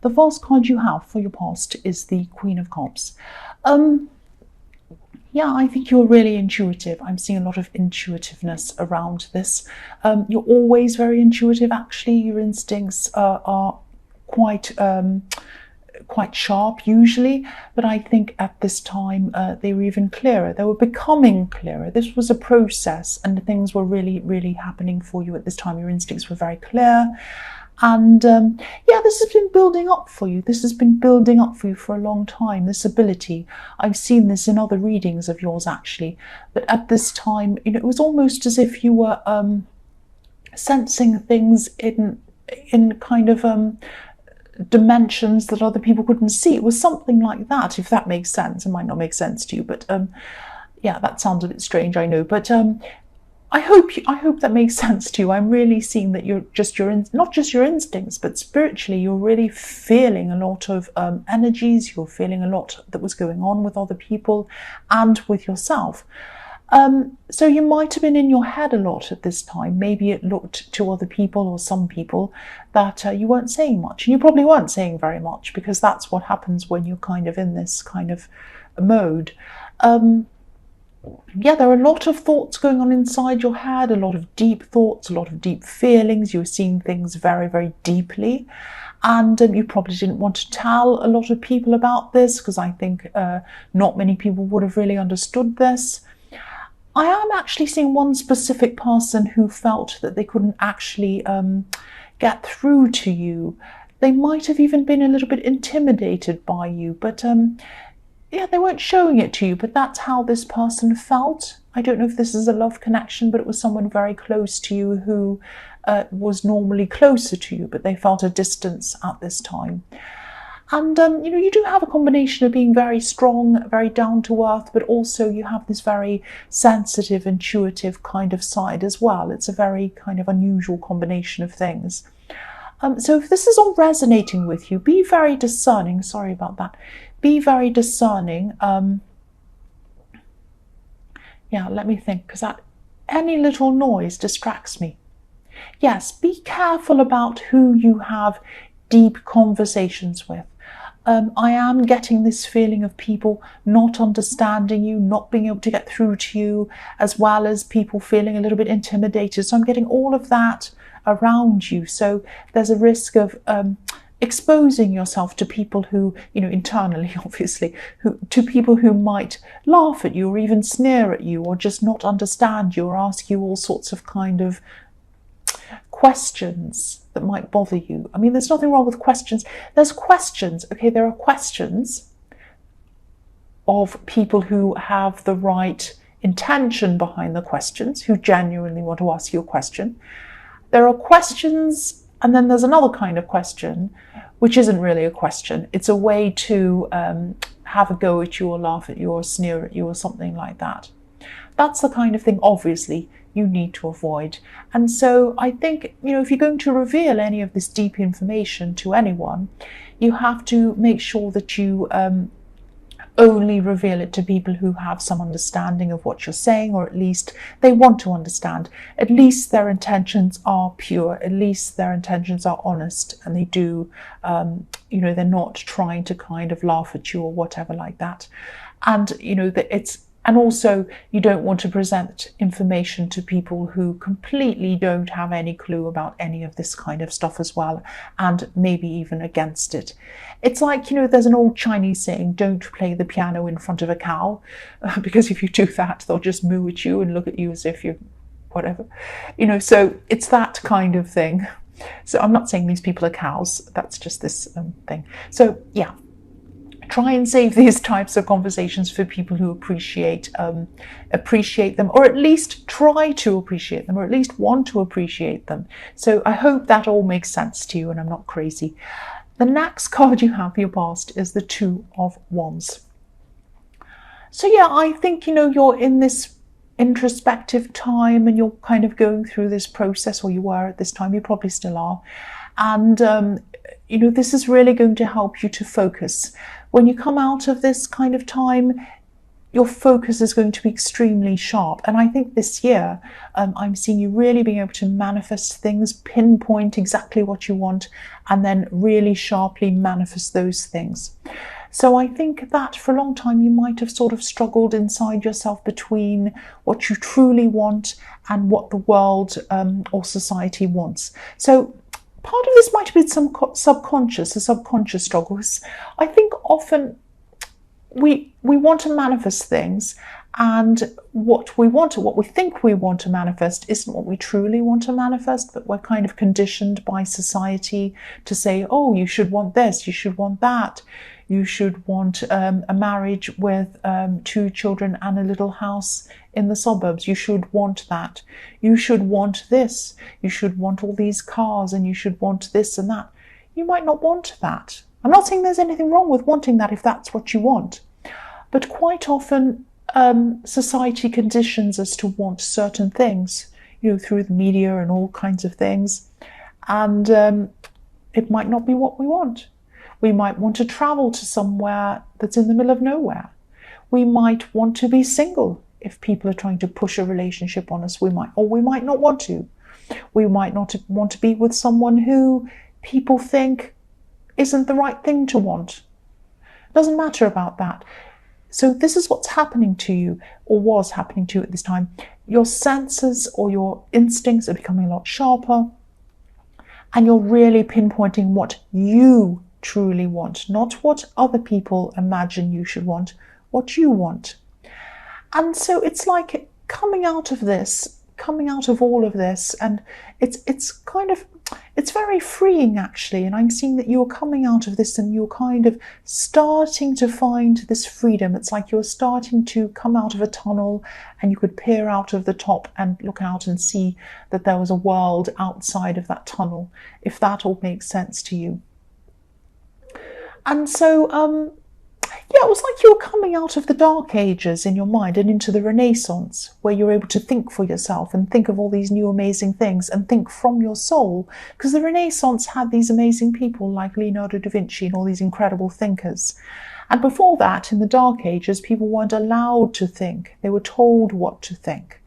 The first card you have for your past is the Queen of Cups. Yeah, I think you're really intuitive. I'm seeing a lot of intuitiveness around this. You're always very intuitive, actually. Your instincts are quite sharp usually, but I think at this time they were even clearer. They were becoming clearer. This was a process, and things were really, really happening for you at this time. Your instincts were very clear. And yeah, this has been building up for you. This has been building up for you for a long time, this ability. I've seen this in other readings of yours, actually. But at this time, it was almost as if you were sensing things in kind of dimensions that other people couldn't see. It was something like that, if that makes sense. It might not make sense to you, but yeah, that sounds a bit strange, I know. But I hope that makes sense to you. I'm really seeing that you're just not just your instincts, but spiritually, you're really feeling a lot of energies. You're feeling a lot that was going on with other people and with yourself. So you might have been in your head a lot at this time. Maybe it looked to other people or some people that you weren't saying much. And you probably weren't saying very much, because that's what happens when you're kind of in this kind of mode. Yeah, there are a lot of thoughts going on inside your head, a lot of deep thoughts, a lot of deep feelings. You're seeing things very, very deeply. And you probably didn't want to tell a lot of people about this, because I think not many people would have really understood this. I am actually seeing one specific person who felt that they couldn't actually get through to you. They might have even been a little bit intimidated by you, but yeah, they weren't showing it to you, but that's how this person felt. I don't know if this is a love connection, but it was someone very close to you who was normally closer to you, but they felt a distance at this time. And, you do have a combination of being very strong, very down to earth, but also you have this very sensitive, intuitive kind of side as well. It's a very kind of unusual combination of things. So if this is all resonating with you, be very discerning. Sorry about that. Be very discerning. Yeah, let me think, because any little noise distracts me. Yes, be careful about who you have deep conversations with. I am getting this feeling of people not understanding you, not being able to get through to you, as well as people feeling a little bit intimidated. So I'm getting all of that around you. So there's a risk of exposing yourself to people who, internally, obviously, to people who might laugh at you or even sneer at you or just not understand you or ask you all sorts of kind of questions that might bother you. I mean, there's nothing wrong with questions. There's questions, okay? There are questions of people who have the right intention behind the questions, who genuinely want to ask you a question. There are questions, and then there's another kind of question, which isn't really a question. It's a way to have a go at you or laugh at you or sneer at you or something like that. That's the kind of thing, obviously, you need to avoid. And so I think, if you're going to reveal any of this deep information to anyone, you have to make sure that you only reveal it to people who have some understanding of what you're saying, or at least they want to understand. At least their intentions are pure. At least their intentions are honest, and they do, they're not trying to kind of laugh at you or whatever like that. And, and also, you don't want to present information to people who completely don't have any clue about any of this kind of stuff as well, and maybe even against it. It's like, there's an old Chinese saying, don't play the piano in front of a cow, because if you do that, they'll just moo at you and look at you as if you're whatever. So it's that kind of thing. So I'm not saying these people are cows. That's just this thing. So, yeah. Try and save these types of conversations for people who appreciate them, or at least try to appreciate them, or at least want to appreciate them. So I hope that all makes sense to you and I'm not crazy. The next card you have for your past is the Two of Wands. So yeah, I think, you're in this introspective time and you're kind of going through this process, or you were at this time, you probably still are. And, this is really going to help you to focus. When you come out of this kind of time, your focus is going to be extremely sharp. And I think this year, I'm seeing you really being able to manifest things, pinpoint exactly what you want, and then really sharply manifest those things. So I think that for a long time you might have sort of struggled inside yourself between what you truly want and what the world or society wants. So part of this might have been some a subconscious struggles. I think often we want to manifest things, and what we think we want to manifest isn't what we truly want to manifest, but we're kind of conditioned by society to say, oh, you should want this, you should want that. You should want a marriage with 2 children and a little house in the suburbs. You should want that. You should want this. You should want all these cars, and you should want this and that. You might not want that. I'm not saying there's anything wrong with wanting that if that's what you want. But quite often society conditions us to want certain things, through the media and all kinds of things. And it might not be what we want. We might want to travel to somewhere that's in the middle of nowhere. We might want to be single if people are trying to push a relationship on us. We might not want to. We might not want to be with someone who people think isn't the right thing to want. It doesn't matter about that. So this is what's happening to you, or was happening to you at this time. Your senses or your instincts are becoming a lot sharper, and you're really pinpointing what you truly want, not what other people imagine you should want, what you want. And so it's like coming out of all of this, and it's very freeing actually. And I'm seeing that you're coming out of this and you're kind of starting to find this freedom. It's like you're starting to come out of a tunnel, and you could peer out of the top and look out and see that there was a world outside of that tunnel, if that all makes sense to you. And so, it was like you were coming out of the Dark Ages in your mind and into the Renaissance, where you're able to think for yourself and think of all these new amazing things and think from your soul. Because the Renaissance had these amazing people like Leonardo da Vinci and all these incredible thinkers. And before that, in the Dark Ages, people weren't allowed to think. They were told what to think.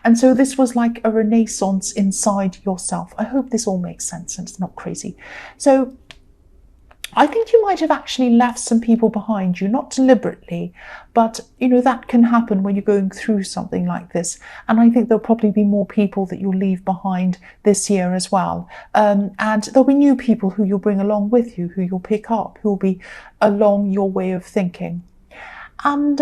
And so this was like a Renaissance inside yourself. I hope this all makes sense and it's not crazy. So I think you might have actually left some people behind you, not deliberately, but that can happen when you're going through something like this. And I think there'll probably be more people that you'll leave behind this year as well. And there'll be new people who you'll bring along with you, who you'll pick up, who will be along your way of thinking. And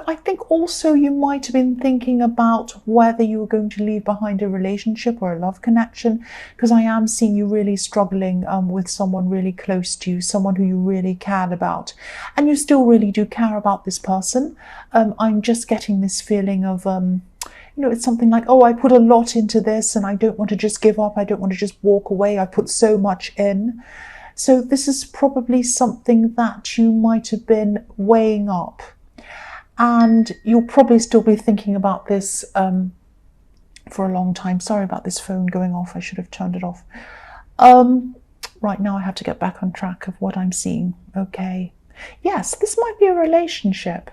I think also you might have been thinking about whether you were going to leave behind a relationship or a love connection, because I am seeing you really struggling with someone really close to you, someone who you really cared about. And you still really do care about this person. I'm just getting this feeling of, it's something like, oh, I put a lot into this and I don't want to just give up. I don't want to just walk away. I put so much in. So this is probably something that you might have been weighing up. And you'll probably still be thinking about this for a long time. Sorry about this phone going off. I should have turned it off. Right now I have to get back on track of what I'm seeing. Okay. Yes, this might be a relationship.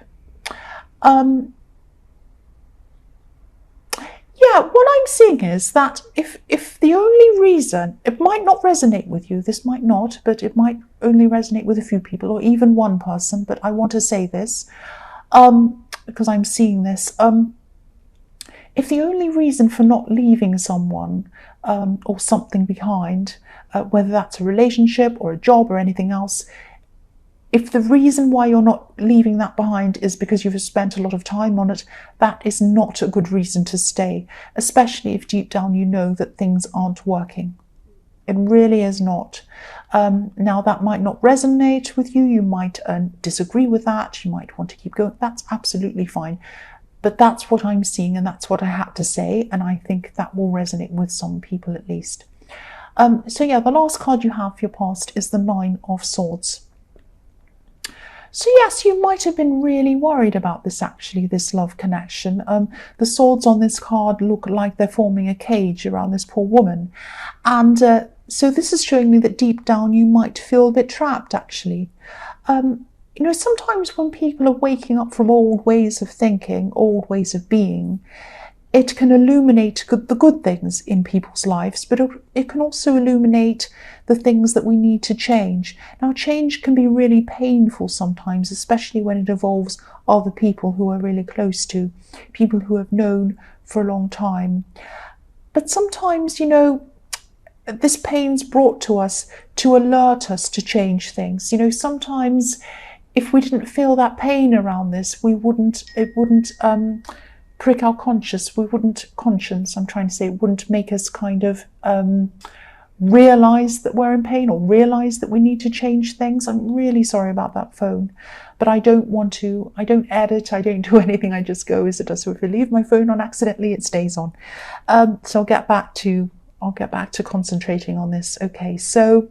What I'm seeing is that if the only reason, it might not resonate with you, this might not, but it might only resonate with a few people or even one person, but I want to say this. Because I'm seeing this, if the only reason for not leaving someone or something behind, whether that's a relationship or a job or anything else, if the reason why you're not leaving that behind is because you've spent a lot of time on it, that is not a good reason to stay, especially if deep down you know that things aren't working. It really is not. Now, that might not resonate with you. You might disagree with that. You might want to keep going. That's absolutely fine. But that's what I'm seeing, and that's what I had to say. And I think that will resonate with some people at least. The last card you have for your past is the Nine of Swords. So yes, you might have been really worried about this actually, this love connection. The swords on this card look like they're forming a cage around this poor woman. And so this is showing me that deep down you might feel a bit trapped actually. you know, sometimes when people are waking up from old ways of thinking, old ways of being, it can illuminate the good things in people's lives, but it can also illuminate the things that we need to change. Now, change can be really painful sometimes, especially when it involves other people who are really close to, people who have known for a long time. But sometimes, you know, this pain's brought to us to alert us to change things. You know, sometimes if we didn't feel that pain around this, it wouldn't prick our conscience, it wouldn't make us kind of realize that we're in pain or realize that we need to change things. I'm really sorry about that phone, but I don't edit, I don't do anything, I just go as it does. So if I leave my phone on accidentally, it stays on. So I'll get back to concentrating on this. Okay, so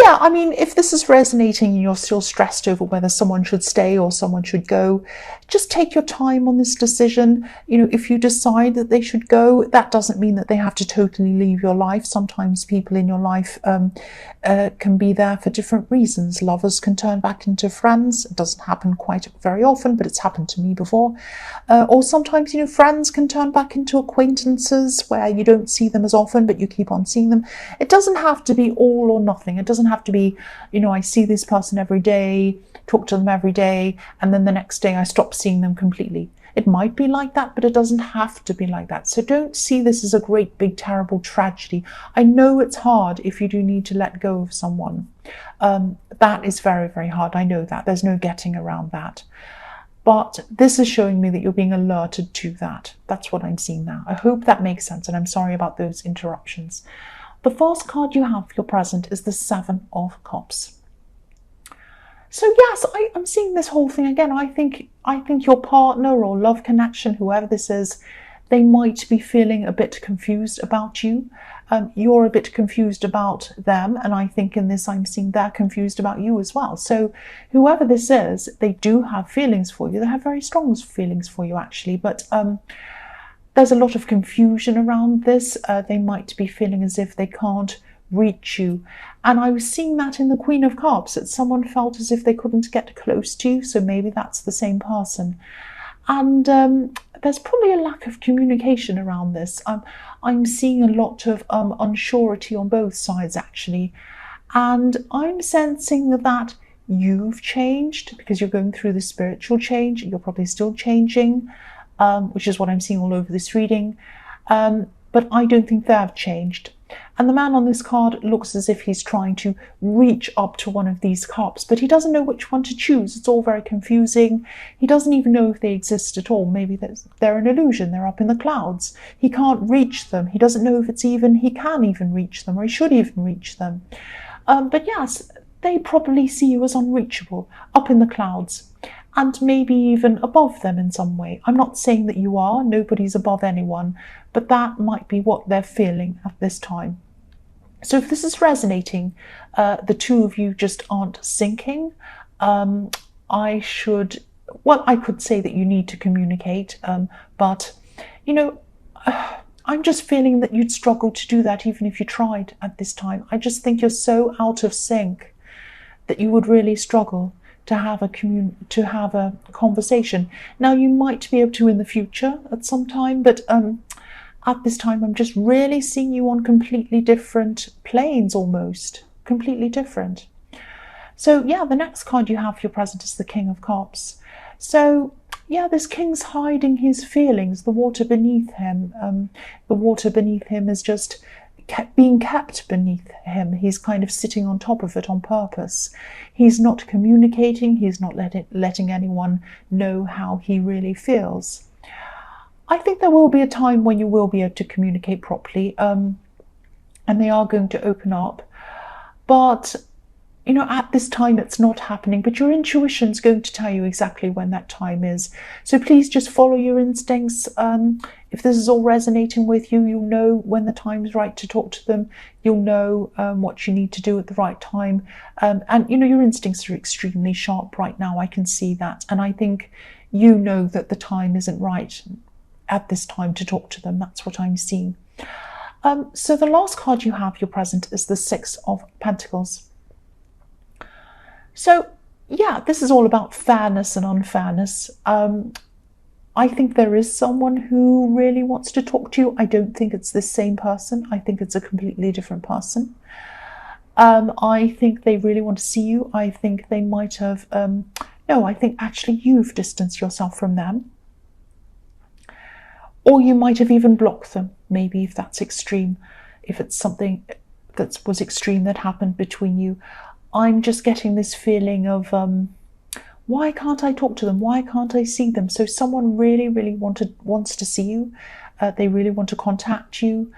yeah, I mean, if this is resonating and you're still stressed over whether someone should stay or someone should go, just take your time on this decision. You know, if you decide that they should go, that doesn't mean that they have to totally leave your life. Sometimes people in your life can be there for different reasons. Lovers can turn back into friends. It doesn't happen quite very often, but it's happened to me before. Or sometimes, you know, friends can turn back into acquaintances where you don't see them as often, but you keep on seeing them. It doesn't have to be all or nothing. It doesn't have to be, you know, I see this person every day, talk to them every day, and then the next day I stop seeing them completely. It might be like that, but it doesn't have to be like that. So don't see this as a great, big, terrible tragedy. I know it's hard if you do need to let go of someone. That is very, very hard. I know that. There's no getting around that. But this is showing me that you're being alerted to that. That's what I'm seeing now. I hope that makes sense, and I'm sorry about those interruptions. The first card you have for your present is the Seven of Cups. So yes, I'm seeing this whole thing again. I think your partner or love connection, whoever this is, they might be feeling a bit confused about you. You're a bit confused about them, and I think in this I'm seeing they're confused about you as well. So whoever this is, they do have feelings for you. They have very strong feelings for you, actually, but there's a lot of confusion around this. They might be feeling as if they can't reach you. And I was seeing that in the Queen of Cups, that someone felt as if they couldn't get close to you. So maybe that's the same person. And there's probably a lack of communication around this. I'm seeing a lot of unsurety on both sides, actually. And I'm sensing that you've changed because you're going through the spiritual change. You're probably still changing. Which is what I'm seeing all over this reading. But I don't think they've changed. And the man on this card looks as if he's trying to reach up to one of these cups, but he doesn't know which one to choose. It's all very confusing. He doesn't even know if they exist at all. Maybe they're an illusion. They're up in the clouds. He can't reach them. He doesn't know if he can even reach them, or he should even reach them. But yes, they probably see you as unreachable, up in the clouds, and maybe even above them in some way. I'm not saying that you are. Nobody's above anyone, but that might be what they're feeling at this time. So if this is resonating, the two of you just aren't syncing. I could say that you need to communicate, but, you know, I'm just feeling that you'd struggle to do that even if you tried at this time. I just think you're so out of sync that you would really struggle to have a conversation. Now, you might be able to in the future at some time, but at this time I'm just really seeing you on completely different planes, almost completely different. So yeah, the next card you have for your present is the King of Cups. So yeah, this king's hiding his feelings. The water beneath him is just being kept beneath him. He's kind of sitting on top of it on purpose. He's not communicating. He's not letting anyone know how he really feels. I think there will be a time when you will be able to communicate properly, and they are going to open up. But, you know, at this time it's not happening, but your intuition's going to tell you exactly when that time is. So please just follow your instincts. If this is all resonating with you, you'll know when the time's right to talk to them. You'll know what you need to do at the right time. And, you know, your instincts are extremely sharp right now. I can see that. And I think you know that the time isn't right at this time to talk to them. That's what I'm seeing. So the last card you have, your present, is the Six of Pentacles. So yeah, this is all about fairness and unfairness. I think there is someone who really wants to talk to you. I don't think it's the same person. I think it's a completely different person. I think they really want to see you. I think they might have, no, I think actually you've distanced yourself from them. Or you might have even blocked them, maybe, if that's extreme, if it's something that was extreme that happened between you. I'm just getting this feeling of, why can't I talk to them? Why can't I see them? So someone really, really wants to see you. They really want to contact you.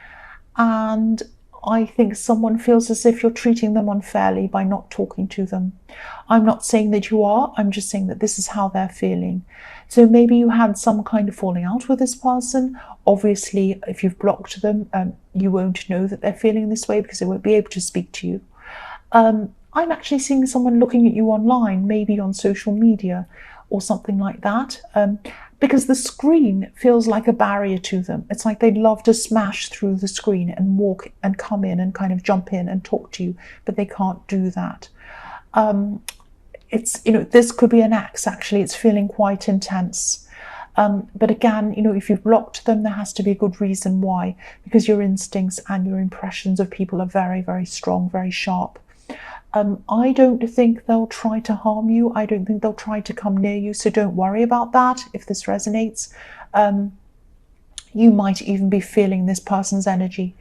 And I think someone feels as if you're treating them unfairly by not talking to them. I'm not saying that you are, I'm just saying that this is how they're feeling. So maybe you had some kind of falling out with this person. Obviously, if you've blocked them, you won't know that they're feeling this way because they won't be able to speak to you. I'm actually seeing someone looking at you online, maybe on social media or something like that, because the screen feels like a barrier to them. It's like they'd love to smash through the screen and walk and come in and kind of jump in and talk to you, but they can't do that. It's, this could be an ex, actually. It's feeling quite intense. But again, if you've blocked them, there has to be a good reason why, because your instincts and your impressions of people are very, very strong, very sharp. I don't think they'll try to harm you. I don't think they'll try to come near you. So don't worry about that if this resonates. You might even be feeling this person's energy.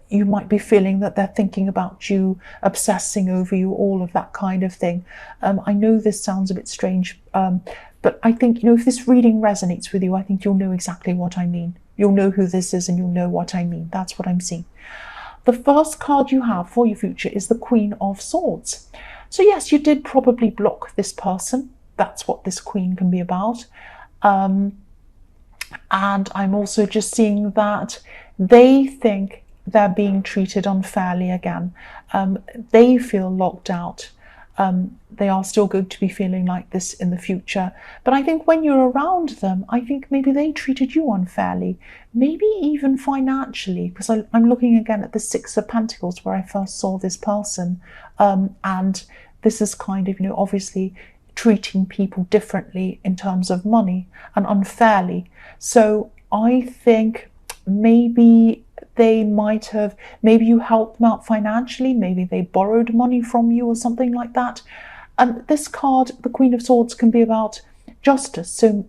You might be feeling that they're thinking about you, obsessing over you, all of that kind of thing. I know this sounds a bit strange, but I think, if this reading resonates with you, I think you'll know exactly what I mean. You'll know who this is and you'll know what I mean. That's what I'm seeing. The first card you have for your future is the Queen of Swords. So yes, you did probably block this person. That's what this Queen can be about. And I'm also just seeing that they think they're being treated unfairly again. They feel locked out. They are still going to be feeling like this in the future. But I think when you're around them, I think maybe they treated you unfairly, maybe even financially, because I'm looking again at the Six of Pentacles where I first saw this person. And this is kind of, obviously treating people differently in terms of money and unfairly. So I think maybe they might have, maybe you helped them out financially, maybe they borrowed money from you or something like that. And this card, the Queen of Swords, can be about justice. So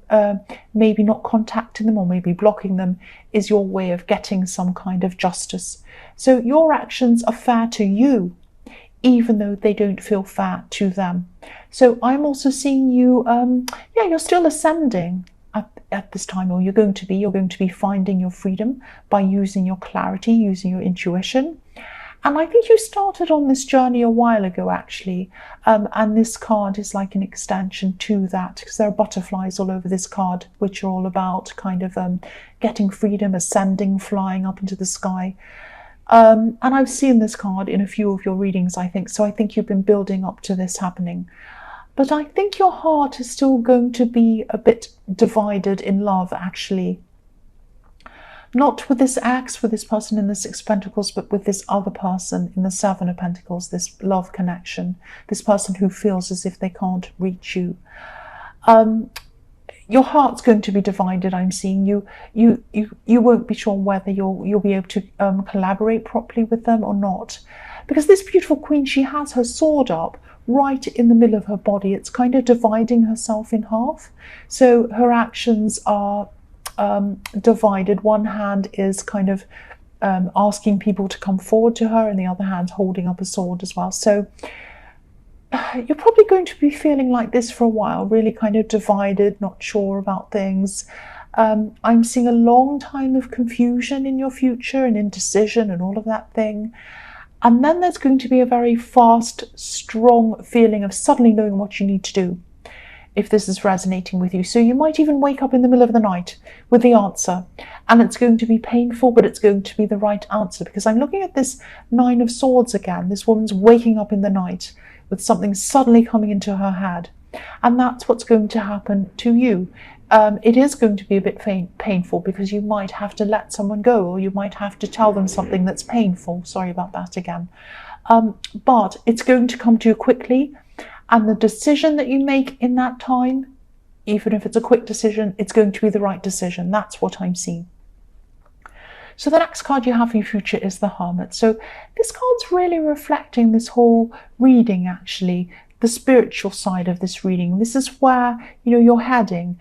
maybe not contacting them or maybe blocking them is your way of getting some kind of justice. So your actions are fair to you, even though they don't feel fair to them. So I'm also seeing you, you're still ascending at this time, or you're going to be finding your freedom by using your clarity, using your intuition. And I think you started on this journey a while ago, actually. And this card is like an extension to that, because there are butterflies all over this card, which are all about kind of getting freedom, ascending, flying up into the sky. And I've seen this card in a few of your readings, I think. So I think you've been building up to this happening. But I think your heart is still going to be a bit divided in love, actually. Not with this ex, with this person in the Six of Pentacles, but with this other person in the Seven of Pentacles, this love connection, this person who feels as if they can't reach you. Your heart's going to be divided, I'm seeing. You won't be sure whether you'll be able to collaborate properly with them or not. Because this beautiful queen, she has her sword up right in the middle of her body. It's kind of dividing herself in half. So her actions are divided. One hand is kind of asking people to come forward to her, and the other hand holding up a sword as well. So you're probably going to be feeling like this for a while, really kind of divided, not sure about things. I'm seeing a long time of confusion in your future and indecision and all of that thing. And then there's going to be a very fast, strong feeling of suddenly knowing what you need to do, if this is resonating with you. So you might even wake up in the middle of the night with the answer, and it's going to be painful, but it's going to be the right answer, because I'm looking at this Nine of Swords again. This woman's waking up in the night with something suddenly coming into her head, and that's what's going to happen to you. It is going to be a bit painful, because you might have to let someone go, or you might have to tell them something that's painful. Sorry about that again. But it's going to come to you quickly, And the decision that you make in that time, even if it's a quick decision, it's going to be the right decision. That's what I'm seeing. So the next card you have for your future is the Hermit. So this card's really reflecting this whole reading, actually, the spiritual side of this reading. This is where, you're heading.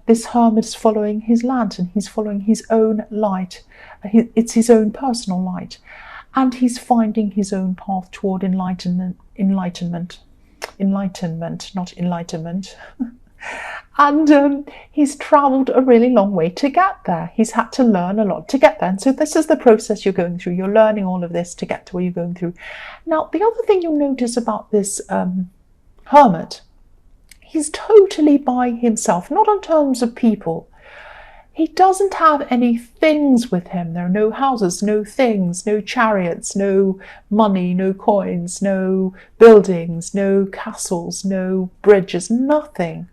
This Hermit is following his lantern. He's following his own light. It's his own personal light. And he's finding his own path toward enlightenment, not enlightenment. And he's travelled a really long way to get there. He's had to learn a lot to get there. And so this is the process you're going through. You're learning all of this to get to where you're going through. Now, the other thing you'll notice about this Hermit, he's totally by himself, not in terms of people. He doesn't have any things with him. There are no houses, no things, no chariots, no money, no coins, no buildings, no castles, no bridges, nothing.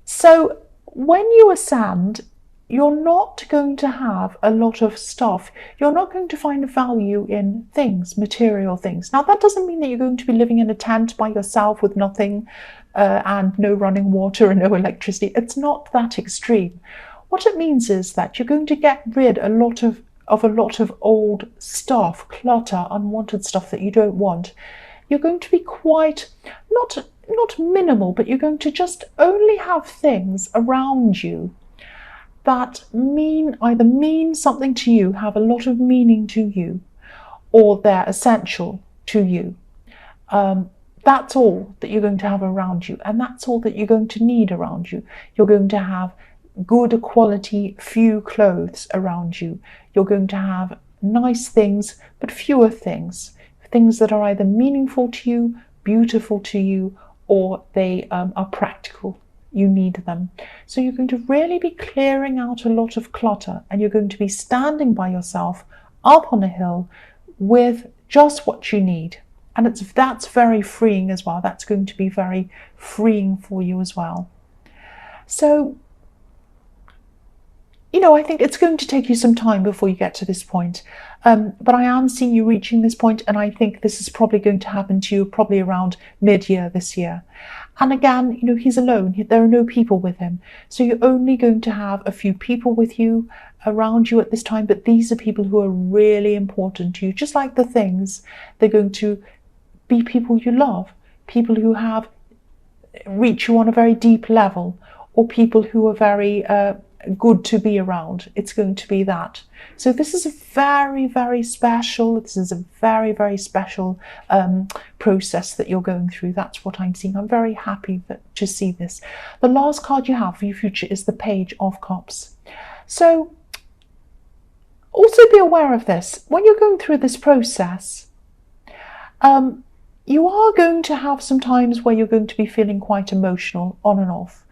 So when you ascend, you're not going to have a lot of stuff. You're not going to find value in things, material things. Now, that doesn't mean that you're going to be living in a tent by yourself with nothing and no running water and no electricity. It's not that extreme. What it means is that you're going to get rid of a lot of old stuff, clutter, unwanted stuff that you don't want. You're going to be quite, not minimal, but you're going to just only have things around you that either mean something to you, have a lot of meaning to you, or they're essential to you. That's all that you're going to have around you, and that's all that you're going to need around you. You're going to have good quality, few clothes around you. You're going to have nice things, but fewer things. Things that are either meaningful to you, beautiful to you, or they are practical. You need them. So you're going to really be clearing out a lot of clutter, and you're going to be standing by yourself up on a hill with just what you need. And that's very freeing as well. That's going to be very freeing for you as well. So, I think it's going to take you some time before you get to this point. But I am seeing you reaching this point, and I think this is probably going to happen to you probably around mid-year this year. And again, he's alone. There are no people with him. So you're only going to have a few people with you, around you at this time, but these are people who are really important to you. Just like the things, they're going to be people you love, people who have reach you on a very deep level, or people who are very good to be around. It's going to be that. So this is a very, very special, process that you're going through. That's what I'm seeing. I'm very happy to see this. The last card you have for your future is the Page of Cups. So also be aware of this. When you're going through this process, you are going to have some times where you're going to be feeling quite emotional on and off.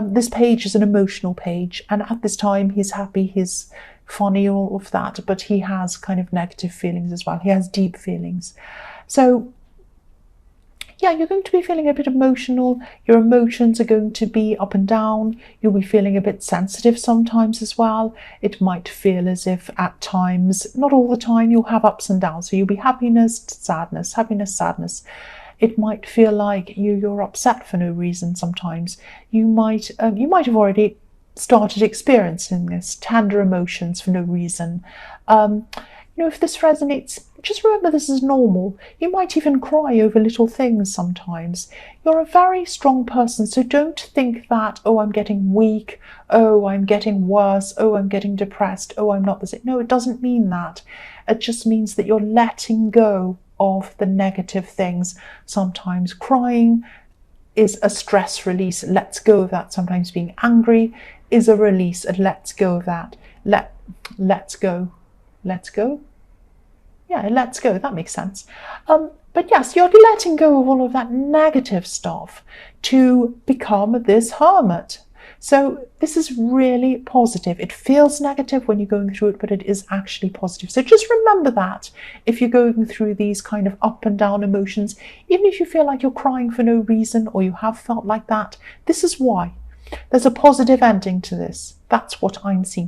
This page is an emotional page, and at this time he's happy, he's funny, all of that, but he has kind of negative feelings as well. He has deep feelings. So yeah, you're going to be feeling a bit emotional. Your emotions are going to be up and down. You'll be feeling a bit sensitive sometimes as well. It might feel as if at times, not all the time, you'll have ups and downs. So you'll be happiness, sadness, happiness, sadness. It might feel like you're upset for no reason sometimes. You might have already started experiencing this, tender emotions for no reason. If this resonates, just remember this is normal. You might even cry over little things sometimes. You're a very strong person, so don't think that, oh, I'm getting weak, oh, I'm getting worse, oh, I'm getting depressed, oh, I'm not the same. No, it doesn't mean that. It just means that you're letting go of the negative things. Sometimes crying is a stress release. Let's go of that. Sometimes being angry is a release, and let's go of that. Let's go. Yeah, let's go. That makes sense. But yes, you're letting go of all of that negative stuff to become this hermit. So this is really positive. It feels negative when you're going through it, but it is actually positive. So just remember that if you're going through these kind of up and down emotions, even if you feel like you're crying for no reason, or you have felt like that, this is why. There's a positive ending to this. That's what I'm seeing.